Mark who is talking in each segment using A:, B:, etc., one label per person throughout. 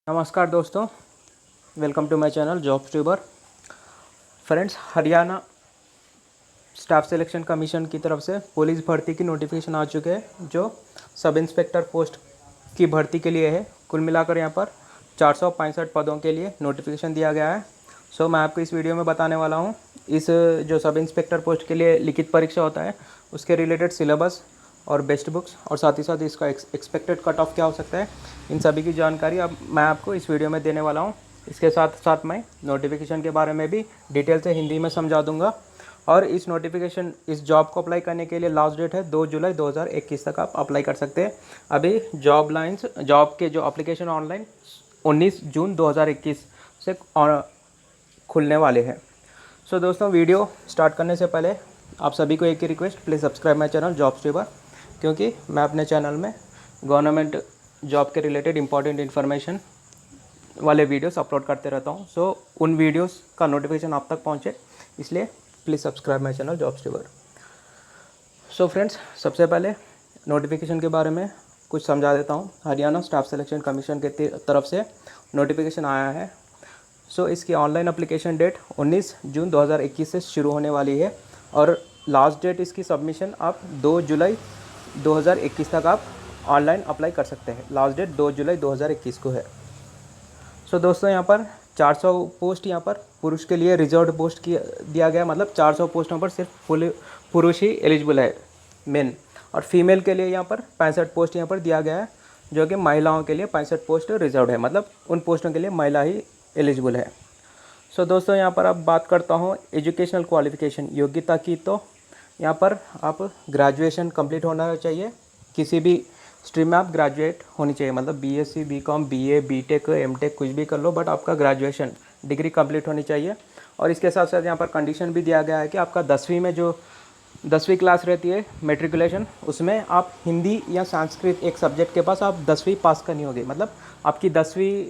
A: नमस्कार दोस्तों, welcome to my channel jobs tuber. Friends, Haryana staff selection commission की तरफ से पुलिस भर्ती की नोटिफिकेशन आ चुके हैं जो सब इंस्पेक्टर पोस्ट की भर्ती के लिए है। कुल मिलाकर यहाँ पर 465 पदों के लिए नोटिफिकेशन दिया गया है। मैं आपको इस वीडियो में बताने वाला हूँ इस जो सब इंस्पेक्टर पोस्ट के लिए लिखित परीक्षा होता है उसके रिलेटेड सिलेबस और बेस्ट बुक्स और साथ ही साथ इसका एक्सपेक्टेड कट ऑफ क्या हो सकता है, इन सभी की जानकारी अब मैं आपको इस वीडियो में देने वाला हूँ। इसके साथ साथ मैं नोटिफिकेशन के बारे में भी डिटेल से हिंदी में समझा दूंगा। और इस जॉब को अप्लाई करने के लिए लास्ट डेट है 2 जुलाई 2021 तक आप अप्लाई कर सकते हैं। अभी जॉब के जो एप्लीकेशन ऑनलाइन 19 जून 2021 से खुलने वाले हैं। दोस्तों, वीडियो स्टार्ट करने से पहले आप सभी को एक ही request, please subscribe my channel jobs tuber, क्योंकि मैं अपने चैनल में गवर्नमेंट जॉब के रिलेटेड इंपॉर्टेंट इन्फॉर्मेशन वाले वीडियोस अपलोड करते रहता हूँ। उन वीडियोस का नोटिफिकेशन आप तक पहुँचे, इसलिए please subscribe my channel jobs tuber. Friends, सबसे पहले नोटिफिकेशन के बारे में कुछ समझा देता हूँ। हरियाणा स्टाफ सिलेक्शन कमीशन के तरफ से नोटिफिकेशन आया है। इसकी ऑनलाइन एप्लीकेशन डेट 19 जून 2021 से शुरू होने वाली है और लास्ट डेट इसकी सबमिशन आप 2 जुलाई 2021 तक आप ऑनलाइन अप्लाई कर सकते हैं। लास्ट डेट 2 जुलाई 2021 को है। दोस्तों, यहाँ पर 400 पोस्ट यहाँ पर पुरुष के लिए रिजर्व्ड पोस्ट दिया गया, मतलब 400 पोस्टों पर सिर्फ पुरुष ही एलिजिबल है, मेन। और फीमेल के लिए यहाँ पर 65 पोस्ट यहाँ पर दिया गया है, जो कि महिलाओं के लिए 65 पोस्ट रिजर्व है, मतलब उन पोस्टों के लिए महिला ही एलिजिबल है। दोस्तों, यहाँ पर अब बात करता हूँ एजुकेशनल क्वालिफिकेशन, योग्यता की। तो यहाँ पर आप ग्रेजुएशन कंप्लीट होना चाहिए, किसी भी स्ट्रीम में आप ग्रेजुएट होनी चाहिए, मतलब BSc, BCom, BA, BTech, MTech कुछ भी कर लो, बट आपका ग्रेजुएशन डिग्री कंप्लीट होनी चाहिए। और इसके साथ साथ यहाँ पर कंडीशन भी दिया गया है कि आपका 10वीं में जो 10वीं क्लास रहती है मेट्रिकुलेशन, उसमें आप हिंदी या संस्कृत एक सब्जेक्ट के पास आप 10वीं पास करनी होगी, मतलब आपकी 10वीं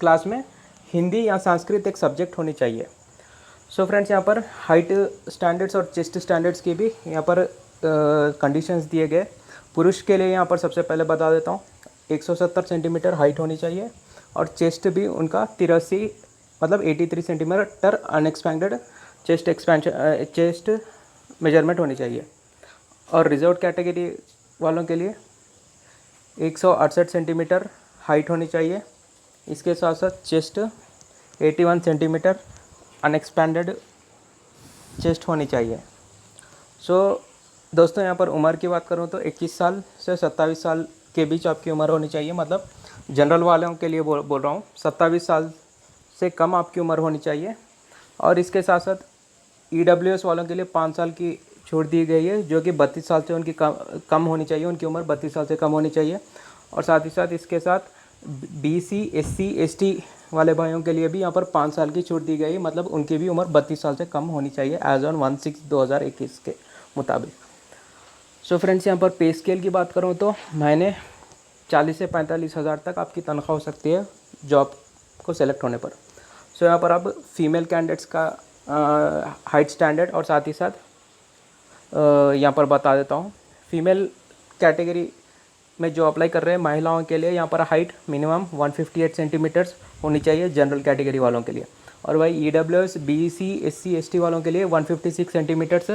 A: क्लास में हिंदी या संस्कृत एक सब्जेक्ट होनी चाहिए। फ्रेंड्स, यहाँ पर हाइट स्टैंडर्ड्स और चेस्ट स्टैंडर्ड्स की भी यहाँ पर कंडीशंस दिए गए। पुरुष के लिए यहाँ पर सबसे पहले बता देता हूँ, 170 सेंटीमीटर हाइट होनी चाहिए और चेस्ट भी उनका 83 मतलब 83 सेंटीमीटर अनएक्सपैंडेड चेस्ट मेजरमेंट होनी चाहिए। और रिजर्व कैटेगरी वालों के लिए 168 सेंटीमीटर हाइट होनी चाहिए। इसके साथ साथ चेस्ट 81 सेंटीमीटर अनएक्सपैंडेड चेस्ट होनी चाहिए। दोस्तों, यहाँ पर उम्र की बात करूँ तो 21 साल से 27 साल के बीच आपकी उम्र होनी चाहिए, मतलब जनरल वालों के लिए बोल रहा हूँ। 27 साल से कम आपकी उम्र होनी चाहिए। और इसके साथ साथ EWS वालों के लिए 5 साल की छूट दी गई है, जो कि 32 साल से उनकी कम होनी चाहिए, उनकी उम्र 32 साल से कम होनी चाहिए। और साथ ही साथ इसके साथ BC, SC, ST वाले भाइयों के लिए भी यहाँ पर 5 साल की छूट दी गई, मतलब उनकी भी उम्र 32 साल से कम होनी चाहिए एज ऑन 1/6/2021 के मुताबिक। फ्रेंड्स, यहाँ पर पे स्केल की बात करूँ तो महीने 40 से 45 हज़ार तक आपकी तनख्वाह हो सकती है जॉब को सेलेक्ट होने पर। यहाँ पर अब फीमेल कैंडिडेट्स का हाइट स्टैंडर्ड और साथ ही साथ यहाँ पर बता देता हूँ। फीमेल कैटेगरी में जो अप्लाई कर रहे हैं महिलाओं के लिए यहाँ पर हाइट मिनिमम 158 सेंटीमीटर्स होनी चाहिए जनरल कैटेगरी वालों के लिए। और वही EWS, BC, SC, ST वालों के लिए 156 सेंटीमीटर्स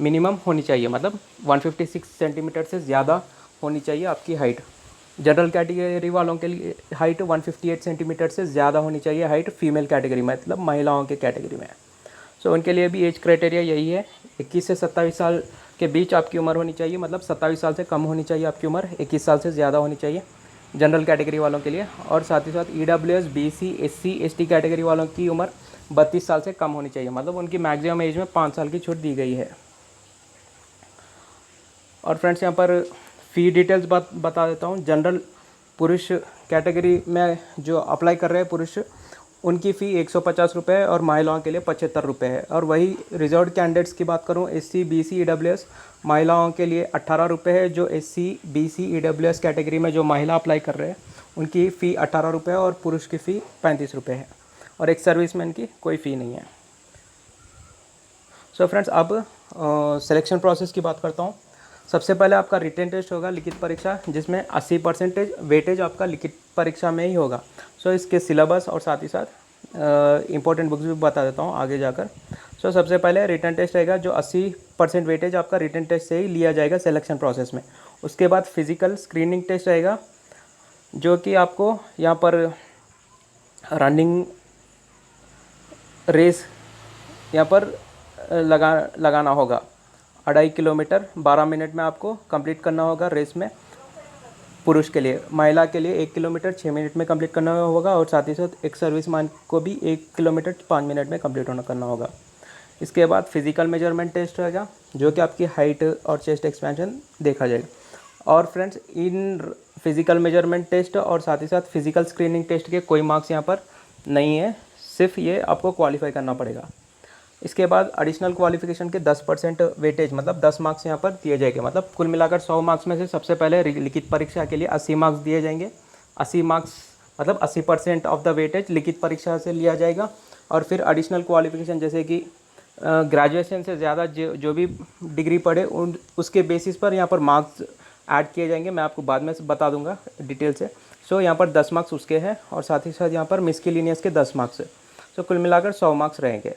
A: मिनिमम होनी चाहिए, मतलब 156 सेंटीमीटर से ज़्यादा होनी चाहिए आपकी हाइट। जनरल कैटेगरी वालों के लिए हाइट 158 सेंटीमीटर से ज़्यादा होनी चाहिए हाइट फीमेल कैटेगरी में, मतलब महिलाओं के कैटेगरी में। उनके लिए भी एज क्राइटेरिया यही है, 21 से 27 साल के बीच आपकी उम्र होनी चाहिए, मतलब 27 साल से कम होनी चाहिए आपकी उम्र, 21 साल से ज़्यादा होनी चाहिए जनरल कैटेगरी वालों के लिए। और साथ ही साथ EWS, BC, SC, ST category वालों की उम्र 32 साल से कम होनी चाहिए, मतलब उनकी मैक्सिमम एज में 5 साल की छूट दी गई है। और फ्रेंड्स, यहाँ पर फ़ी डिटेल्स बता देता हूँ। जनरल पुरुष कैटेगरी में जो अप्लाई कर रहे हैं पुरुष, उनकी फ़ी 150 रुपये और महिलाओं के लिए 75 रुपये है। और वही रिजर्व कैंडिडेट्स की बात करूँ, SC, BC, EWS, महिलाओं के लिए 18 रुपये है। जो SC, BC, EWS कैटेगरी में जो महिला अप्लाई कर रहे हैं उनकी फ़ी 18 रुपये और पुरुष की फ़ी 35 रुपये है। और एक सर्विसमैन की कोई फ़ी नहीं है। फ्रेंड्स, अब सिलेक्शन प्रोसेस की बात करता हूँ। सबसे पहले आपका रिटन टेस्ट होगा, लिखित परीक्षा, जिसमें 80% वेटेज आपका लिखित परीक्षा में ही होगा। सो इसके सिलेबस और साथ ही साथ इंपॉर्टेंट बुक्स भी बता देता हूँ आगे जाकर। सो सबसे पहले रिटन टेस्ट रहेगा, जो 80% वेटेज आपका रिटन टेस्ट से ही लिया जाएगा सिलेक्शन प्रोसेस में। उसके बाद फिजिकल स्क्रीनिंग टेस्ट रहेगा, जो कि आपको यहाँ पर रनिंग रेस यहाँ पर लगाना होगा। 2.5 किलोमीटर 12 मिनट में आपको कंप्लीट करना होगा रेस में, पुरुष के लिए। महिला के लिए 1 किलोमीटर 6 मिनट में कंप्लीट करना होगा, और साथ ही साथ एक सर्विसमैन को भी 1 किलोमीटर 5 मिनट में कंप्लीट करना होगा। इसके बाद फिजिकल मेजरमेंट टेस्ट रहेगा, जो कि आपकी हाइट और चेस्ट एक्सपेंशन देखा जाएगा। और friends, in physical measurement test और साथ ही साथ फिजिकल स्क्रीनिंग टेस्ट के कोई मार्क्स यहाँ पर नहीं है, सिर्फ ये आपको क्वालिफाई करना पड़ेगा। इसके बाद एडिशनल क्वालिफिकेशन के 10% वेटेज, मतलब 10 मार्क्स यहाँ पर दिए जाएंगे। मतलब कुल मिलाकर 100 मार्क्स में से सबसे पहले लिखित परीक्षा के लिए 80 मार्क्स दिए जाएंगे। 80 मार्क्स मतलब 80% ऑफ द वेटेज लिखित परीक्षा से लिया जाएगा। और फिर एडिशनल क्वालिफिकेशन, जैसे कि ग्रेजुएशन से ज़्यादा जो भी डिग्री पढ़े उसके बेसिस पर यहाँ पर मार्क्स ऐड किए जाएंगे। मैं आपको बाद में बता दूंगा डिटेल से। सो यहाँ पर 10 मार्क्स उसके हैं, और साथ ही साथ यहाँ पर मिसकेलिनियस के 10 मार्क्स है। सो कुल मिलाकर 100 मार्क्स रहेंगे।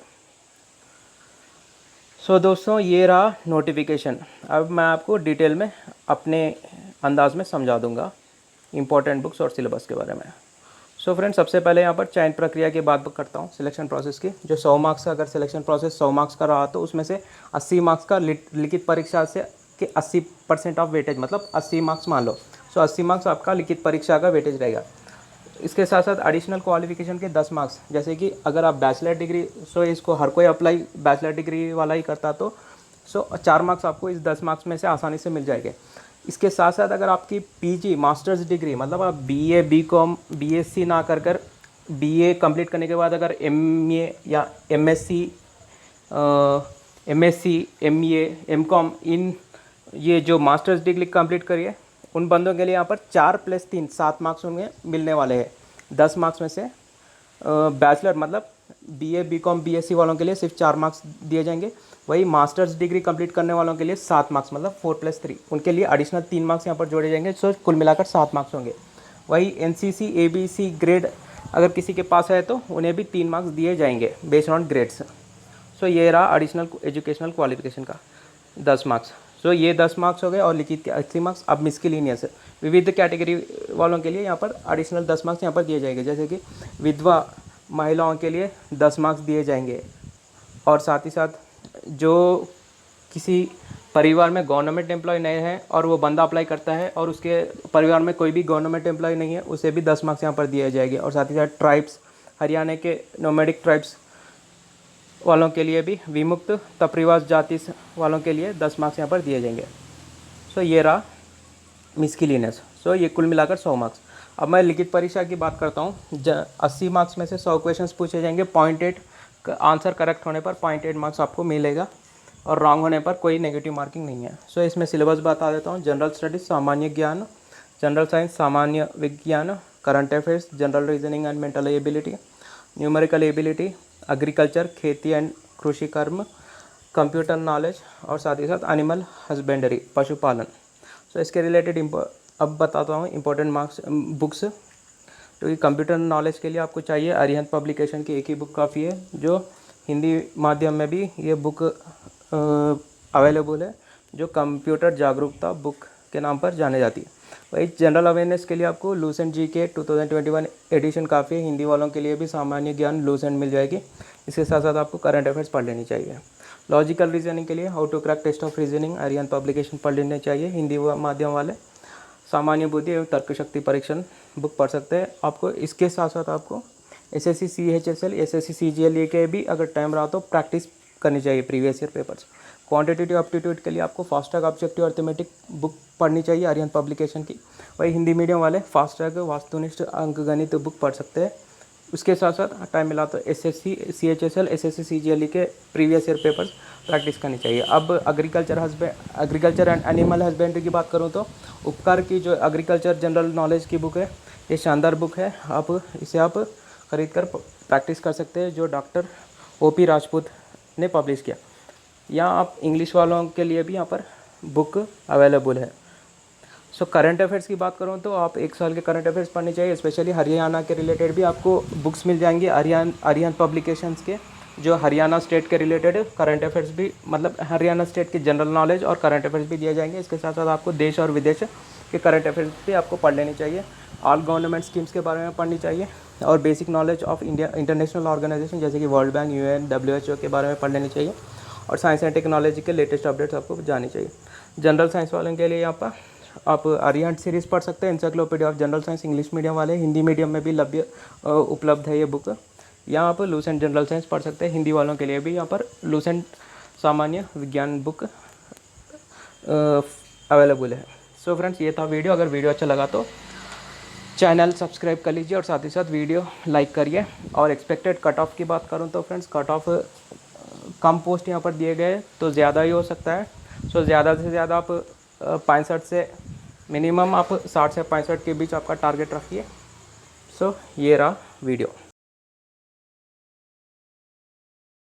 A: सो दोस्तों, ये रहा नोटिफिकेशन। अब मैं आपको डिटेल में अपने अंदाज में समझा दूंगा इंपॉर्टेंट बुक्स और सिलेबस के बारे में। सो फ्रेंड्स, सबसे पहले यहाँ पर चयन प्रक्रिया की बात करता हूँ, सिलेक्शन प्रोसेस की। जो 100 मार्क्स का अगर सिलेक्शन प्रोसेस 100 मार्क्स का रहा, तो उसमें से 80 मार्क्स का लिखित परीक्षा से के 80% ऑफ वेटेज, मतलब 80 मार्क्स मान लो। सो 80 मार्क्स आपका लिखित परीक्षा का वेटेज रहेगा। इसके साथ साथ एडिशनल क्वालिफिकेशन के 10 मार्क्स, जैसे कि अगर आप बैचलर डिग्री, सो इसको हर कोई अप्लाई बैचलर डिग्री वाला ही करता, तो 4 मार्क्स आपको इस 10 मार्क्स में से आसानी से मिल जाएंगे। इसके साथ साथ अगर आपकी पीजी मास्टर्स डिग्री, मतलब आप बीए, बीकॉम, बीएससी ना कर बीए कंप्लीट करने के बाद अगर एमए या एमएससी, एमए, एमकॉम, इन ये जो मास्टर्स डिग्री कंप्लीट करिए, उन बंदों के लिए यहाँ पर 4 + 3 7 मार्क्स होंगे मिलने वाले हैं। 10 मार्क्स में से बैचलर मतलब बीए, बीकॉम, बीएससी वालों के लिए सिर्फ 4 मार्क्स दिए जाएंगे। वही मास्टर्स डिग्री कंप्लीट करने वालों के लिए 7 मार्क्स, मतलब 4 + 3, उनके लिए एडिशनल 3 मार्क्स यहाँ पर जोड़े जाएंगे। सो कुल मिलाकर 7 मार्क्स होंगे। वही एनसीसी, एबीसी ग्रेड अगर किसी के पास है तो उन्हें भी 3 मार्क्स दिए जाएंगे बेस्ड ऑन ग्रेड्स। सो ये रहा एडिशनल एजुकेशनल क्वालिफिकेशन का 10 मार्क्स। सो ये 10 मार्क्स हो गए, और लिखित के 80 मार्क्स। अब मिसकेलिनियस विविध कैटेगरी वालों के लिए यहाँ पर एडिशनल 10 मार्क्स यहाँ पर दिए जाएंगे, जैसे कि विधवा महिलाओं के लिए 10 मार्क्स दिए जाएंगे। और साथ ही साथ जो किसी परिवार में गवर्नमेंट एम्प्लॉय नहीं है और वो बंदा अप्लाई करता है और उसके परिवार में कोई भी गवर्नमेंट एम्प्लॉय नहीं है, उसे भी 10 मार्क्स यहाँ पर दिए जाएंगे। और साथ ही साथ ट्राइब्स, हरियाणा के नोमैडिक ट्राइब्स वालों के लिए भी, विमुक्त तपरिवास जाति वालों के लिए 10 मार्क्स यहाँ पर दिए जाएंगे। सो ये रहा मिसकेलिनियस। सो ये कुल मिलाकर 100 मार्क्स। अब मैं लिखित परीक्षा की बात करता हूँ। 80 मार्क्स में से 100 क्वेश्चंस पूछे जाएंगे। 0.8 आंसर करेक्ट होने पर 0.8 मार्क्स आपको मिलेगा, और रॉन्ग होने पर कोई नेगेटिव मार्किंग नहीं है। सो इसमें सिलेबस बता देता हूँ। जनरल स्टडीज़, सामान्य ज्ञान, जनरल साइंस, सामान्य विज्ञान, current affairs, general reasoning and mental ability, numerical ability, agriculture, खेती एंड कृषि कर्म, कंप्यूटर नॉलेज, और साथ ही साथ एनिमल हस्बेंडरी, पशुपालन। सो इसके रिलेटेड अब बताता हूँ इंपॉर्टेंट मार्क्स बुक्स। तो ये कंप्यूटर नॉलेज के लिए आपको चाहिए अरिहंत पब्लिकेशन की एक ही बुक काफ़ी है, जो हिंदी माध्यम में भी ये बुक अवेलेबल है, जो कंप्यूटर जागरूकता बुक के नाम पर जाने जाती है। वही जनरल अवेयरनेस के लिए आपको लूसेंट जी के 2021 एडिशन काफ़ी है। हिंदी वालों के लिए भी सामान्य ज्ञान लूसेंट मिल जाएगी। इसके साथ साथ आपको करंट अफेयर्स पढ़ लेनी चाहिए। लॉजिकल रीजनिंग के लिए how to crack test of reasoning, Arihant publication पढ़ लेने चाहिए हिंदी माध्यम वाले। सामान्य बुद्धि एवं तर्क शक्ति परीक्षण बुक पढ़ सकते हैं आपको। इसके साथ साथ आपको एसएससी सीएचएसएल, एसएससी सीजीएल के भी अगर टाइम रहा तो प्रैक्टिस करनी चाहिए previous year papers. Quantitative aptitude के लिए आपको फास्टैग ऑब्जेक्टिव अर्थमेटिक बुक पढ़नी चाहिए अरिहंत पब्लिकेशन की। वही हिंदी मीडियम वाले फास्टैग वास्तुनिष्ठ अंकगणित बुक पढ़ सकते हैं। उसके साथ साथ टाइम मिला तो एसएससी सीएचएसएल, एसएससी सीजीएल के प्रीवियस ईयर पेपर्स प्रैक्टिस करनी चाहिए। अब एग्रीकल्चर एंड एनिमल हस्बेंड्री की बात करूँ तो उपकार की जो एग्रीकल्चर जनरल नॉलेज की बुक है, ये शानदार बुक है। इसे आप खरीद कर प्रैक्टिस कर सकते हैं, जो डॉक्टर ओपी राजपूत ने पब्लिश किया। यहाँ आप इंग्लिश वालों के लिए भी यहाँ पर बुक अवेलेबल है। सो करंट अफेयर्स की बात करूँ तो आप 1 साल के करंट अफेयर्स पढ़ने चाहिए। स्पेशली हरियाणा के रिलेटेड भी आपको बुक्स मिल जाएंगी आर्यन पब्लिकेशंस के, जो हरियाणा स्टेट के रिलेटेड करंट अफेयर्स भी, मतलब हरियाणा स्टेट की जनरल नॉलेज और करंट अफेयर्स भी दिए जाएंगे। इसके साथ साथ आपको देश और विदेश के करंट अफेयर्स भी आपको पढ़ लेनी चाहिए। ऑल गवर्नमेंट स्कीम्स के बारे में पढ़नी चाहिए और basic knowledge of India international organization जैसे कि वर्ल्ड बैंक, UN, WHO के बारे में पढ़ लेनी चाहिए। और साइंस एंड टेक्नोलॉजी के लेटेस्ट अपडेट्स आपको जानी चाहिए। जनरल साइंस वालों के लिए यहाँ पर आप आर्यन सीरीज़ पढ़ सकते हैं। Encyclopedia of general science English medium वाले, हिंदी मीडियम में भी उपलब्ध है ये बुक। यहाँ पर लूसेंट जनरल साइंस पढ़ सकते हैं। हिंदी वालों के लिए भी यहाँ पर लूसेंट सामान्य विज्ञान बुक अवेलेबल है। सो फ्रेंड्स, ये था वीडियो। अगर वीडियो अच्छा लगा तो चैनल सब्सक्राइब कर लीजिए और साथ ही साथ वीडियो लाइक करिए। और एक्सपेक्टेड कट ऑफ की बात करूँ तो फ्रेंड्स, कट ऑफ कम पोस्ट यहाँ पर दिए गए तो ज़्यादा ही हो सकता है। सो ज़्यादा से ज़्यादा आप 65 से मिनिमम आप 60 से 65 के बीच आपका टारगेट रखिए। सो ये रहा वीडियो।